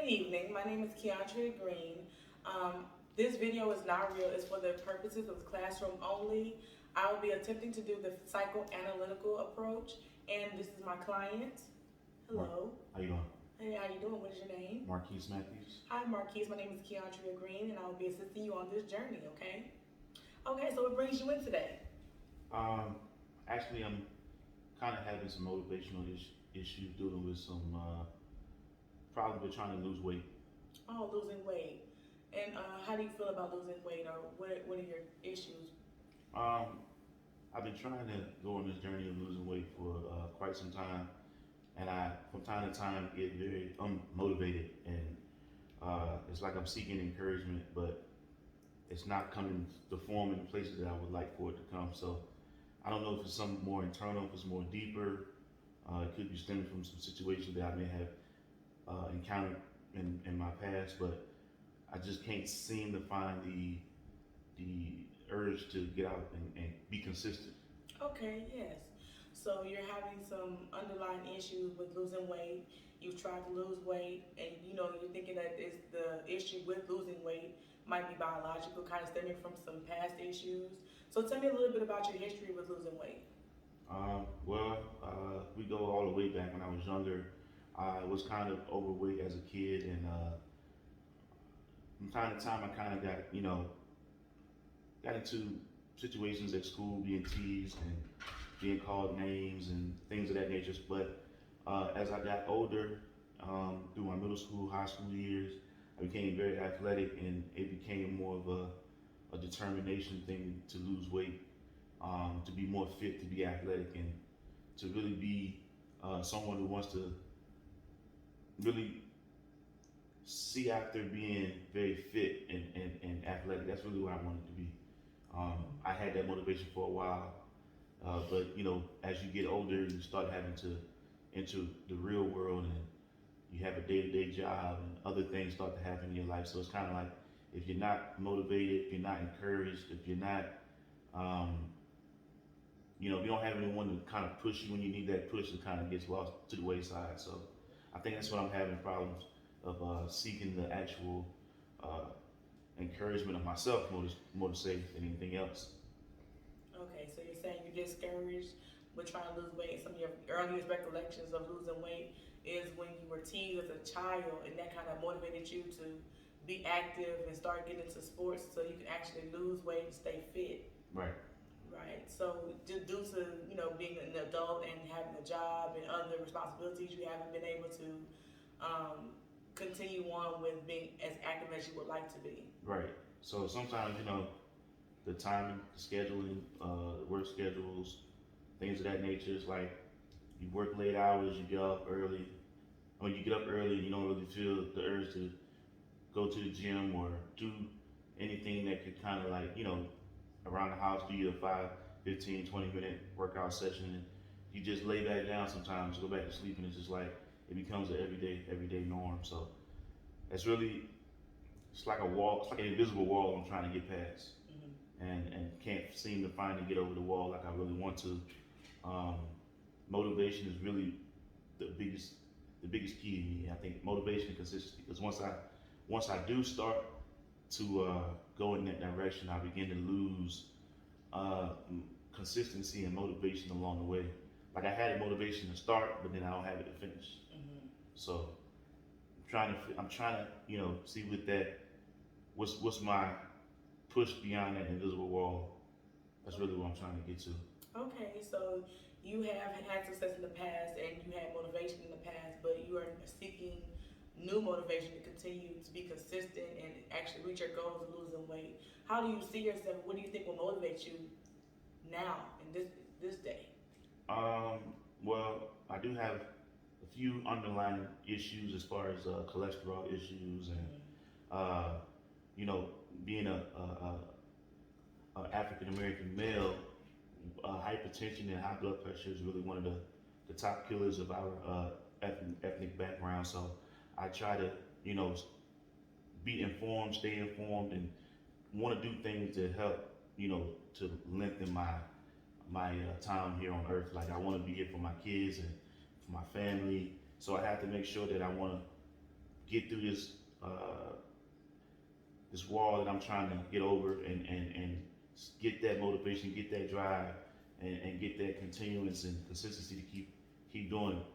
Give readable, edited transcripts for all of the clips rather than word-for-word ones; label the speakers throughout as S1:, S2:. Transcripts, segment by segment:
S1: Good evening. My name is Keandria Green. This video is not real. It's for the purposes of the classroom only. I will be attempting to do the psychoanalytical approach, and this is my client. Hello.
S2: How you doing?
S1: Hey, how you doing? What is your name?
S2: Marquise Matthews.
S1: Hi, Marquise. My name is Keandria Green, and I will be assisting you on this journey. Okay. Okay. So what brings you in today?
S2: Um, Actually, I'm kind of having some motivational issues dealing with some problems with trying to lose weight.
S1: Oh, losing weight. And how do you feel about losing weight, or what are your issues?
S2: Um, I've been trying to go on this journey of losing weight for quite some time, and I, from time to time, get very unmotivated, and it's like I'm seeking encouragement, but it's not coming to form in the places that I would like for it to come. So I don't know if it's something more internal, if it's more deeper. It could be stemming from some situations that I may have encountered in my past, but I just can't seem to find the urge to get out and be consistent.
S1: Okay, yes. So you're having some underlying issues with losing weight. You've tried to lose weight, and you're thinking that it's the issue with losing weight might be biological, kind of stemming from some past issues. So tell me a little bit about your history with losing weight.
S2: We go all the way back when I was younger. I was kind of overweight as a kid, and from time to time, I kind of got into situations at school, being teased and being called names and things of that nature. But as I got older, through my middle school, high school years, I became very athletic, and it became more of a determination thing to lose weight, to be more fit, to be athletic, and to really be someone who wants to really see after being very fit and athletic. That's really what I wanted to be. I had that motivation for a while, but as you get older, you start having to enter the real world, and you have a day-to-day job, and other things start to happen in your life. So it's kind of like, if you're not motivated, if you're not encouraged, if you're not, if you don't have anyone to kind of push you when you need that push, it kind of gets lost to the wayside. So I think that's what I'm having problems of seeking the actual encouragement of myself more to say than anything else.
S1: Okay, so you're saying you're discouraged with trying to lose weight. Some of your earliest recollections of losing weight is when you were teased as a child, and that kind of motivated you to be active and start getting into sports so you can actually lose weight and stay fit.
S2: Right.
S1: Right. So due to being an adult and having a job and other responsibilities, you haven't been able to continue on with being as active as you would like to be.
S2: Right. So sometimes the timing, the scheduling, the work schedules, things of that nature. It's like you work late hours, you get up early. When you get up early, you don't really feel the urge to go to the gym or do anything that could kind of around the house, do your 5, 15, 20-minute workout session, and you just lay back down sometimes, go back to sleep, and it's just like, it becomes an everyday norm. So it's like a wall, it's like an invisible wall I'm trying to get past, and can't seem to find to get over the wall like I really want to. Motivation is really the biggest key to me. I think motivation and consistency, because once I do start to go in that direction, I begin to lose consistency and motivation along the way. Like, I had a motivation to start, but then I don't have it to finish. So I'm trying to see with that, what's my push beyond that invisible wall. That's really what I'm trying to get to.
S1: Okay, so you have had success in the past and you had motivation in the past, but you are seeking new motivation to continue to be consistent and actually reach your goals of losing weight. How do you see yourself? What do you think will motivate you now in this day?
S2: Well, I do have a few underlying issues as far as cholesterol issues, and being a African American male, hypertension and high blood pressure is really one of the top killers of our ethnic background. So I try to be informed, stay informed, and want to do things to help to lengthen my time here on earth. Like, I want to be here for my kids and for my family. So I have to make sure that I want to get through this wall that I'm trying to get over, and get that motivation, get that drive, and get that continuance and consistency to keep doing it.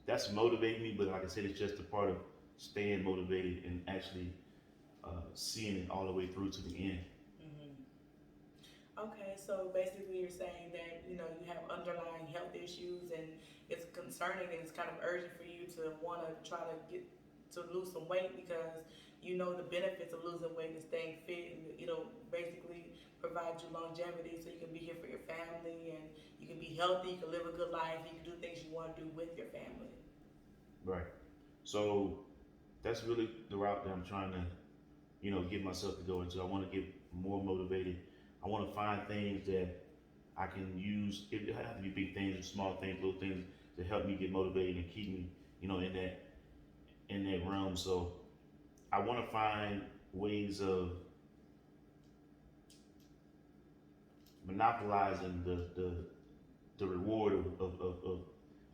S2: That's motivating me, but like I said, it's just a part of staying motivated and actually seeing it all the way through to the end.
S1: Okay, so basically you're saying that, you know, you have underlying health issues and it's concerning and it's kind of urgent for you to want to try to get to lose some weight because you know the benefits of losing weight and staying fit, and it'll basically provide you longevity so you can be here for your family and you can be healthy, you can live a good life, you can do things you want to do with your family.
S2: Right. So that's really the route that I'm trying to, get myself to go into. I want to get more motivated. I want to find things that I can use. It doesn't have to be big things or small things, little things to help me get motivated and keep me, in that realm. So I want to find ways of monopolizing the reward of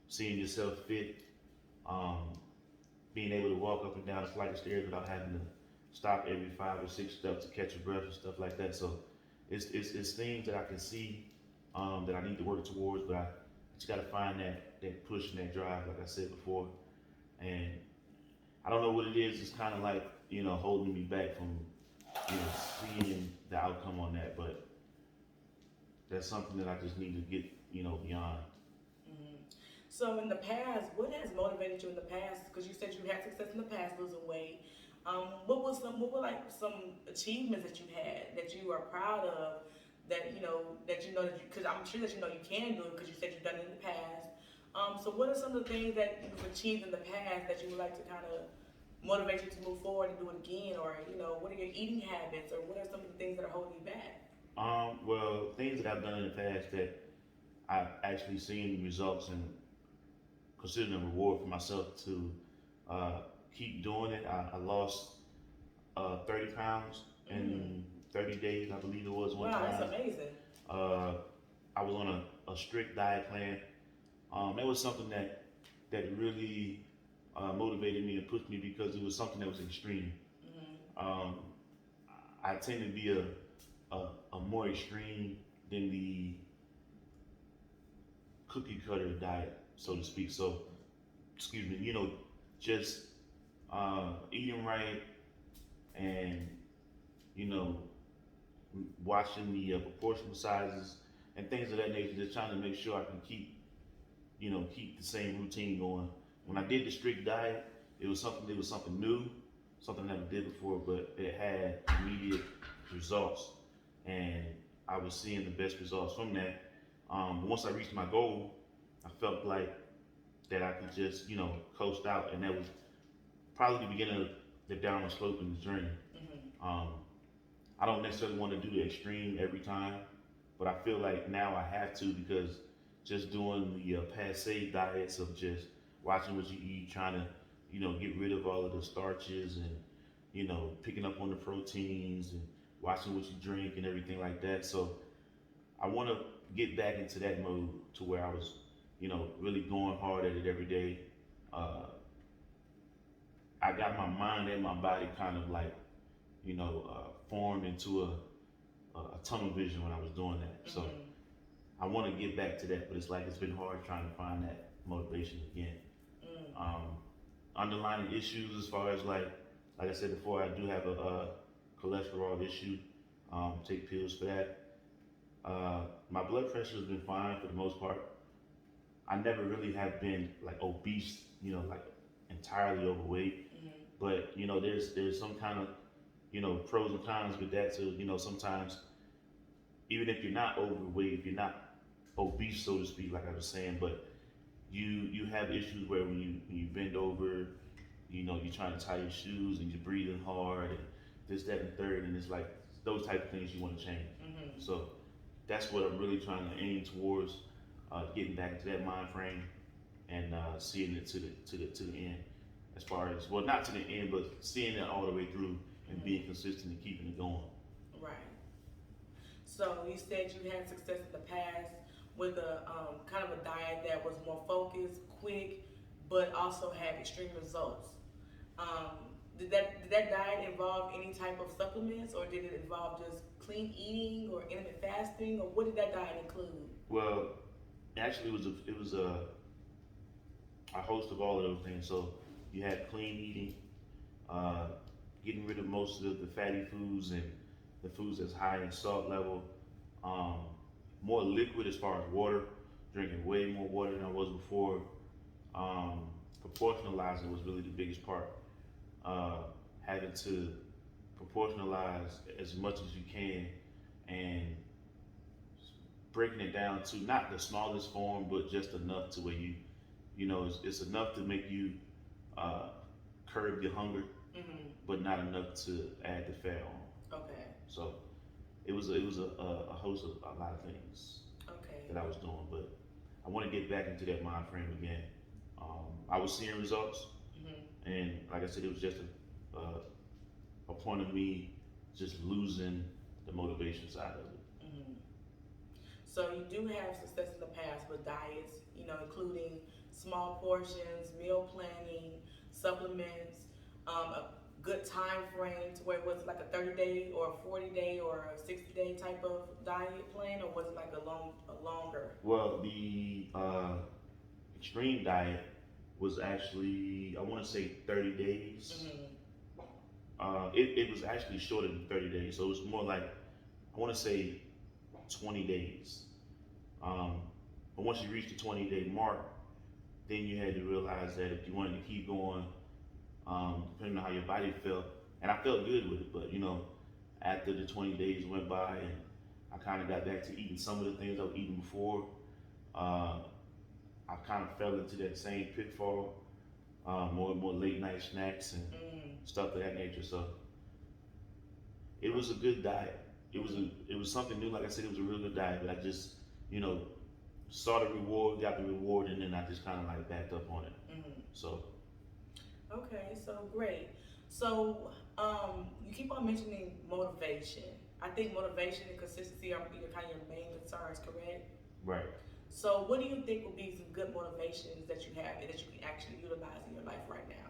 S2: seeing yourself fit, being able to walk up and down a flight of stairs without having to stop every 5 or 6 steps to catch your breath and stuff like that. So it's things that I can see that I need to work towards, but I just got to find that push and that drive, like I said before. And I don't know what it is. It's kind of like, holding me back from, seeing the outcome on that. But that's something that I just need to get, beyond.
S1: So in the past, what has motivated you in the past? Because you said you had success in the past losing weight. What were some achievements that you had that you are proud of? Because I'm sure that you can do it because you said you've done it in the past. So what are some of the things that you've achieved in the past that you would like to kind of motivate you to move forward and do it again? Or, what are your eating habits, or what are some of the things that are holding you back?
S2: Well, things that I've done in the past that I've actually seen results and considered a reward for myself to keep doing it. I lost 30 pounds in 30 days, I believe it was one time.
S1: Wow, that's amazing.
S2: I was on a strict diet plan. That was something that really motivated me and pushed me because it was something that was extreme. I tend to be a more extreme than the cookie cutter diet, so to speak. So, excuse me, just eating right and, watching the proportional sizes and things of that nature, just trying to make sure I can keep the same routine going. When I did the strict diet, it was something new, something I never did before, but it had immediate results, and I was seeing the best results from that. Once I reached my goal, I felt like that I could just, coast out, and that was probably the beginning of the downward slope in the journey. I don't necessarily want to do the extreme every time, but I feel like now I have to, because just doing the passe diets of just watching what you eat, trying to, get rid of all of the starches and, picking up on the proteins and watching what you drink and everything like that. So I want to get back into that mode to where I was, really going hard at it every day. I got my mind and my body kind of like, formed into a tunnel vision when I was doing that. So I want to get back to that, but it's been hard trying to find that motivation again. Underlying issues as far as like I said before, I do have a cholesterol issue. Take pills for that. My blood pressure has been fine for the most part. I never really have been like obese, like entirely overweight. But there's some kind of pros and cons with that. So sometimes even if you're not overweight, if you're not obese, so to speak, like I was saying, but you have issues where when you bend over, you're trying to tie your shoes and you're breathing hard and this, that, and the third, and it's like those type of things you want to change. So that's what I'm really trying to aim towards, getting back into that mind frame and seeing it to the end. As far as, well, not to the end, but seeing it all the way through and being consistent and keeping it going.
S1: Right. So you said you had success in the past with a kind of a diet that was more focused, quick, but also had extreme results. that diet involve any type of supplements, or did it involve just clean eating or intermittent fasting, or what did that diet include?
S2: Well, actually, a host of all of those things. So you had clean eating, uh, getting rid of most of the fatty foods and the foods that's high in salt level, um, more liquid as far as water, drinking way more water than I was before. Um, Proportionalizing was really the biggest part. Uh, Having to proportionalize as much as you can and breaking it down to not the smallest form, but just enough to where it's enough to make you uh, curb your hunger,
S1: Mm-hmm.
S2: but not enough to add the fat on.
S1: Okay.
S2: So it was a host of a lot of things
S1: Okay.
S2: that I was doing, but I want to get back into that mind frame again. I was seeing results,
S1: Mm-hmm.
S2: and like I said, it was just a point of me just losing the motivation side of it.
S1: Mm-hmm. So you do have success in the past with diets, including small portions, meal planning, supplements, a good time frame to where it was like a 30-day or a 40-day or a 60-day type of diet plan, or was it like a longer?
S2: Well, the extreme diet was actually, I want to say 30 days.
S1: Mm-hmm.
S2: It was actually shorter than 30 days, so it was more like, I want to say 20 days. But once you reach the 20-day mark, then you had to realize that if you wanted to keep going, depending on how your body felt, and I felt good with it, but after the 20 days went by and I kind of got back to eating some of the things I was eating before, uh, I kind of fell into that same pitfall, more and more late night snacks and stuff of that nature. So it was a good diet. It was something new. Like I said, it was a real good diet, but I just you know saw the reward, got the reward, and then I just kind of like backed up on it.
S1: Mm-hmm.
S2: So
S1: Okay, so great. So you keep on mentioning motivation. I think motivation and consistency are your kind of your main concerns, correct?
S2: right.
S1: So what do you think would be some good motivations that you have and that you can actually utilize in your life right now?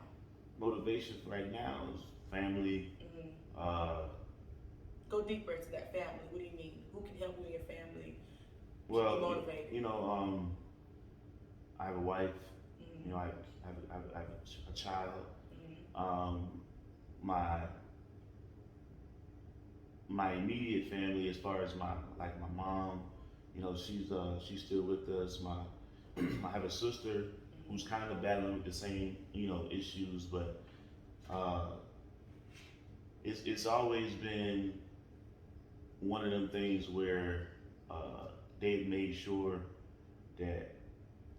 S2: Motivation right now is family.
S1: Mm-hmm.
S2: Uh,
S1: Go deeper into that family. What do you mean? Who can help you and your family keep you
S2: well,
S1: motivated?
S2: I have a wife.
S1: Mm-hmm.
S2: I have a child.
S1: Mm-hmm.
S2: My immediate family, as far as my mom, she's still with us. I have a sister who's kind of battling with the same issues, but uh, it's always been one of them things where they've made sure that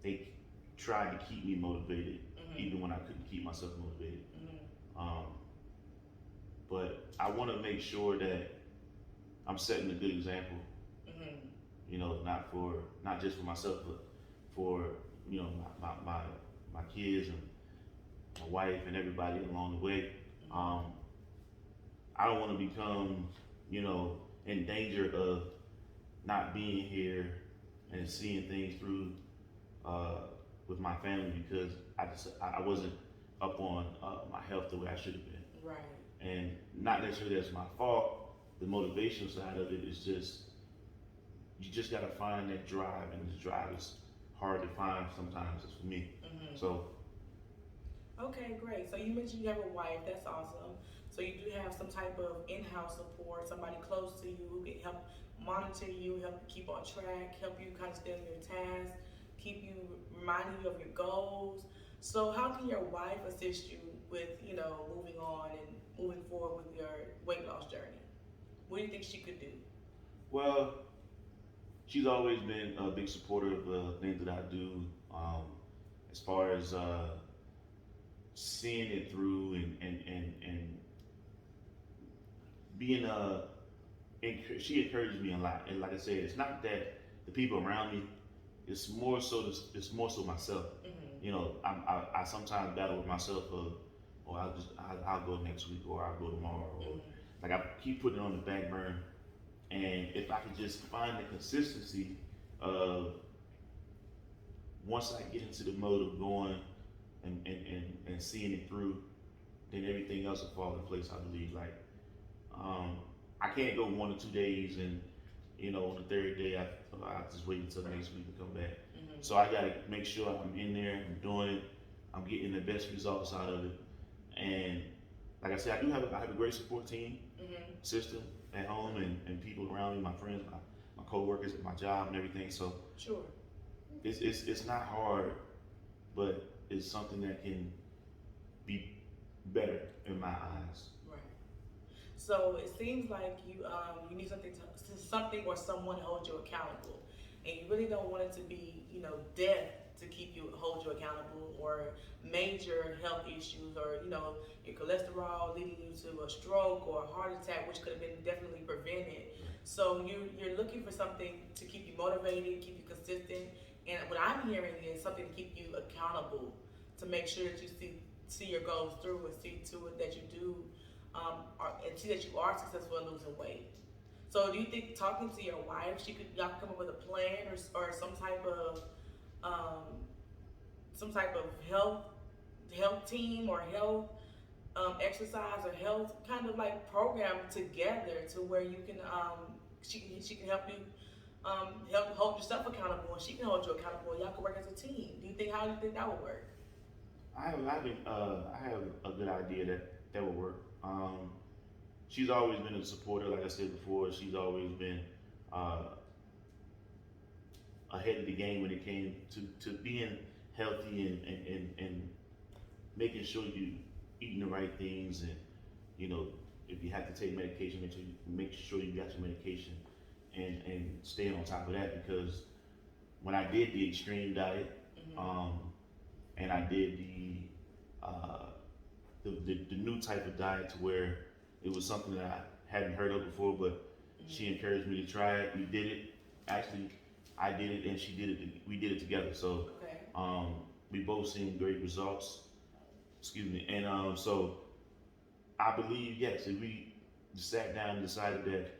S2: they tried to keep me motivated,
S1: Mm-hmm.
S2: even when I couldn't keep myself motivated.
S1: Mm-hmm.
S2: Um, but I want to make sure that I'm setting a good example.
S1: Mm-hmm.
S2: Not just for myself, but for my kids and my wife and everybody along the way. I don't want to become, in danger of not being here and seeing things through with my family because I wasn't up on my health the way I should have been.
S1: Right.
S2: And not necessarily that's my fault. The motivation side of it is just you just gotta find that drive, and the drive is hard to find sometimes. It's for me.
S1: Mm-hmm.
S2: So
S1: Okay, great. So you mentioned you have a wife. That's awesome. So you do have some type of in-house support, somebody close to you who can help monitor you, help you keep on track, help you kind of stay on your tasks, keep you reminding you of your goals. So how can your wife assist you with, moving on and moving forward with your weight loss journey? What do you think she could do?
S2: well, she's always been a big supporter of the things that I do. As far as seeing it through and being she encourages me a lot. And like I said, it's not that the people around me. It's more so myself. I sometimes battle with myself of, or I'll go next week or I'll go tomorrow. Or, like I keep putting it on the back burner. And if I could just find the consistency of once I get into the mode of going and seeing it through, then everything else will fall in place. I believe. Like, um, I can't go 1 or 2 days, and on the third day, I just wait until next week to come back.
S1: Mm-hmm.
S2: So I gotta make sure I'm in there, I'm doing it, I'm getting the best results out of it, and like I said, I have a great support team
S1: Mm-hmm.
S2: system at home, and people around me, my friends, my coworkers at my job, and everything. So
S1: Sure.
S2: it's not hard, but it's something that can be better in my eyes.
S1: Right. So it seems like you need something or someone to hold you accountable, and you really don't want it to be death to keep you hold you accountable, or major health issues, or your cholesterol leading you to a stroke or a heart attack, which could have been definitely prevented. So you're looking for something to keep you motivated, keep you consistent, and what I'm hearing is something to keep you accountable, to make sure that you see your goals through, and see to it that you do, and see that you are successful in losing weight. So do you think talking to your wife, y'all come up with a plan, or um, some type of health team, or health exercise, or health kind of like program together, to where you can she can help you help hold yourself accountable, and she can hold you accountable, and y'all can work as a team. How do you think that would work?
S2: I have a good idea that will work. She's always been a supporter, like I said before. She's always been uh, ahead of the game when it came to being healthy, and making sure you eating the right things, and if you have to take medication, make sure you got your medication, and staying on top of that. Because when I did the extreme diet,
S1: Mm-hmm.
S2: and I did uh, the new type of diet, to where it was something that I hadn't heard of before, but she encouraged me to try it. We did it. Actually, I did it and she did it. We did it together. So
S1: Okay.
S2: we both seen great results. Excuse me. And so I believe, yes, if we sat down and decided that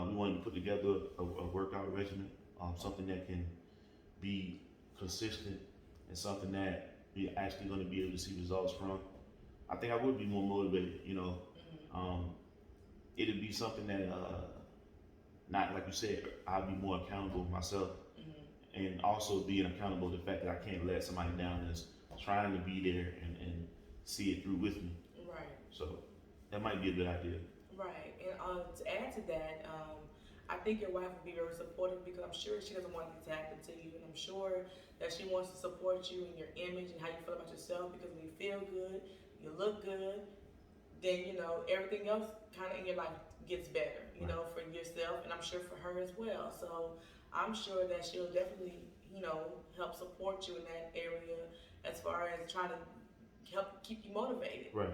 S2: we wanted to put together a workout regimen, something that can be consistent, and something that we're actually going to be able to see results from, I think I would be more motivated.
S1: Mm-hmm.
S2: It'd be something that, not like you said, I'd be more accountable myself,
S1: Mm-hmm.
S2: and also being accountable to the fact that I can't let somebody down that's trying to be there and see it through with me.
S1: Right.
S2: So that might be a good idea.
S1: Right, and to add to that, I think your wife will be very supportive, because I'm sure she doesn't want this to happen to you, and I'm sure that she wants to support you in your image and how you feel about yourself. Because when you feel good, you look good, then everything else kind of in your life gets better, for yourself, and I'm sure for her as well. So I'm sure that she'll definitely help support you in that area, as far as trying to help keep you motivated.
S2: Right.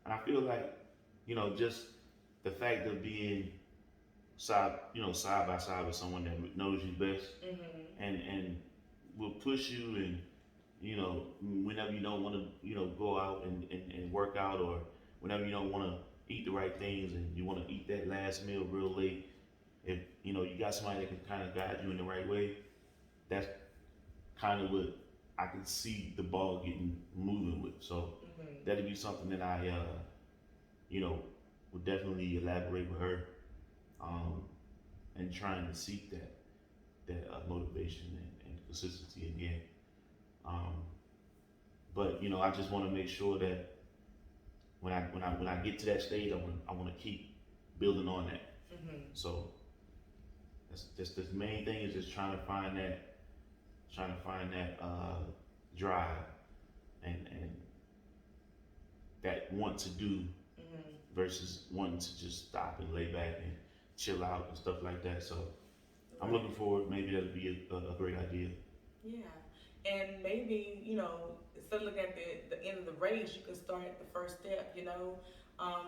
S2: And I feel like, just the fact of being side by side with someone that knows you best,
S1: Mm-hmm.
S2: and will push you, and whenever you don't want to go out and work out, or whenever you don't want to eat the right things, and you want to eat that last meal real late, if you got somebody that can kind of guide you in the right way, that's kind of what I can see the ball getting moving with. So
S1: Mm-hmm.
S2: that'd be something that I would definitely elaborate with her, and trying to seek that motivation and consistency again. Um, but I just want to make sure that when I get to that stage, I want to keep building on that.
S1: Mm-hmm.
S2: So that's just the main thing, is just trying to find that drive, and that want to do,
S1: Mm-hmm.
S2: versus wanting to just stop and lay back and chill out and stuff like that. So I'm
S1: Right.
S2: looking forward. Maybe that'll be a great idea.
S1: Yeah, and maybe instead of looking at the end of the race, you can start at the first step. Um,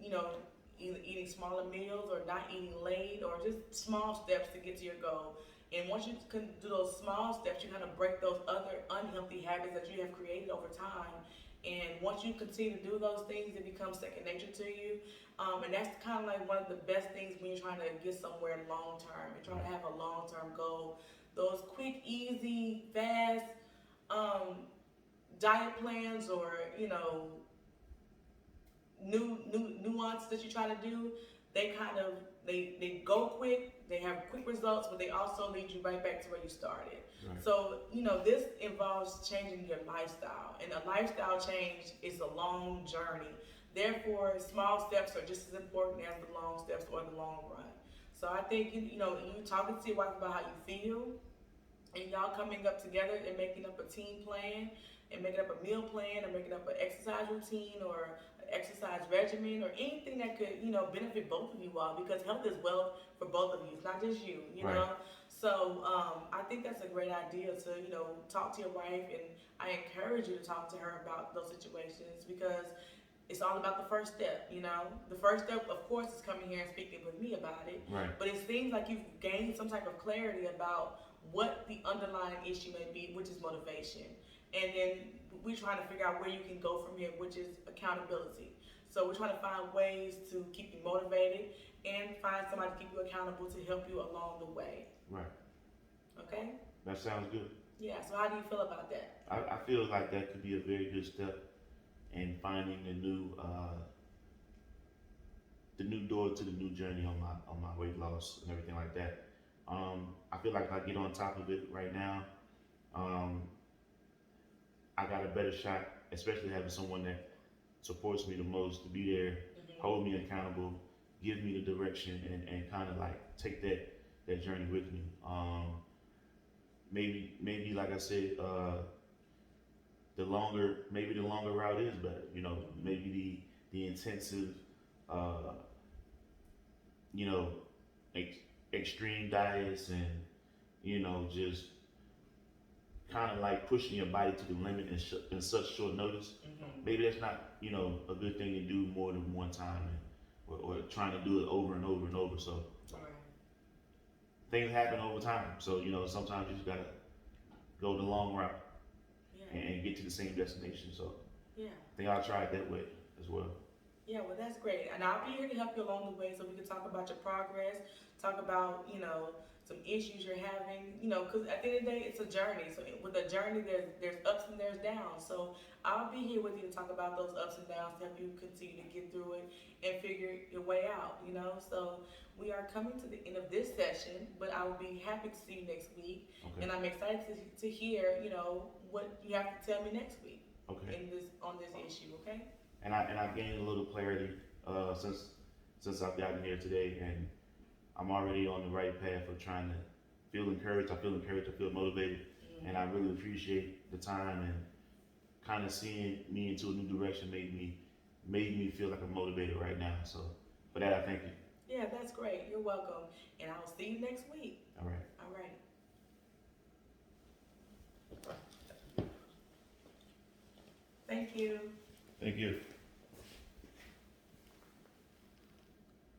S1: you know, either eating smaller meals, or not eating late, or just small steps to get to your goal. And once you can do those small steps, you kind of break those other unhealthy habits that you have created over time. And once you continue to do those things, it becomes second nature to you. And that's kind of like one of the best things when you're trying to get somewhere long term and trying to have a long term goal. Those quick, easy, fast um, diet plans or, you know, new nuance that you try to do, they kind of they go quick, they have quick results, but they also lead you right back to where you started.
S2: Right.
S1: So, you know, this involves changing your lifestyle, and a lifestyle change is a long journey. Therefore, small steps are just as important as the long steps or the long run. So I think you know, you talking to your wife about how you feel, and y'all coming up together and making up a team plan and making up a meal plan or making up an exercise routine or an exercise regimen or anything that could, you know, benefit both of you all, because health is wealth for both of you. It's not just you, you
S2: Right.
S1: know. So I think that's a great idea to, you know, talk to your wife, and I encourage you to talk to her about those situations, because it's all about the first step, you know. The first step, of course, is coming here and speaking with me about it.
S2: Right.
S1: But it seems like you've gained some type of clarity about what the underlying issue may be, which is motivation. And then we're trying to figure out where you can go from here, which is accountability. So we're trying to find ways to keep you motivated and find somebody to keep you accountable to help you along the way.
S2: Right.
S1: Okay?
S2: That sounds good.
S1: Yeah, so how do you feel about that?
S2: I feel like that could be a very good step in finding the new door to the new journey on my weight loss and everything like that. I feel like if I get on top of it right now, I got a better shot, especially having someone that supports me the most, to be there, hold me accountable, give me the direction, and kind of like take that journey with me. Maybe like I said, the longer route is better. You know, maybe the intensive, you know, extreme diets and, you know, just kind of like pushing your body to the limit in such short notice. Maybe that's not, you know, a good thing to do more than one time, or trying to do it over and over and over. So things happen over time. So, you know, sometimes you just gotta go the long route and get to the same destination. So
S1: Yeah.
S2: I think I'll try it that way as well.
S1: Yeah, well, that's great. And I'll be here to help you along the way, so we can talk about your progress, talk about, you know, some issues you're having, you know, because at the end of the day, it's a journey. So with a journey, there's ups and there's downs. So I'll be here with you to talk about those ups and downs to help you continue to get through it and figure your way out, you know. So we are coming to the end of this session, but I will be happy to see you next week.
S2: Okay.
S1: And I'm excited to hear, you know, what you have to tell me next week
S2: Okay.
S1: on this issue, okay?
S2: And I gained a little clarity since I've gotten here today, and I'm already on the right path of trying to feel encouraged. I feel encouraged. I feel motivated, and I really appreciate the time, and kind of seeing me into a new direction made me feel like I'm motivated right now. So for that, I thank you.
S1: Yeah, that's great. You're welcome, and I'll see you next week.
S2: All right.
S1: All right. Thank you.
S2: Thank you.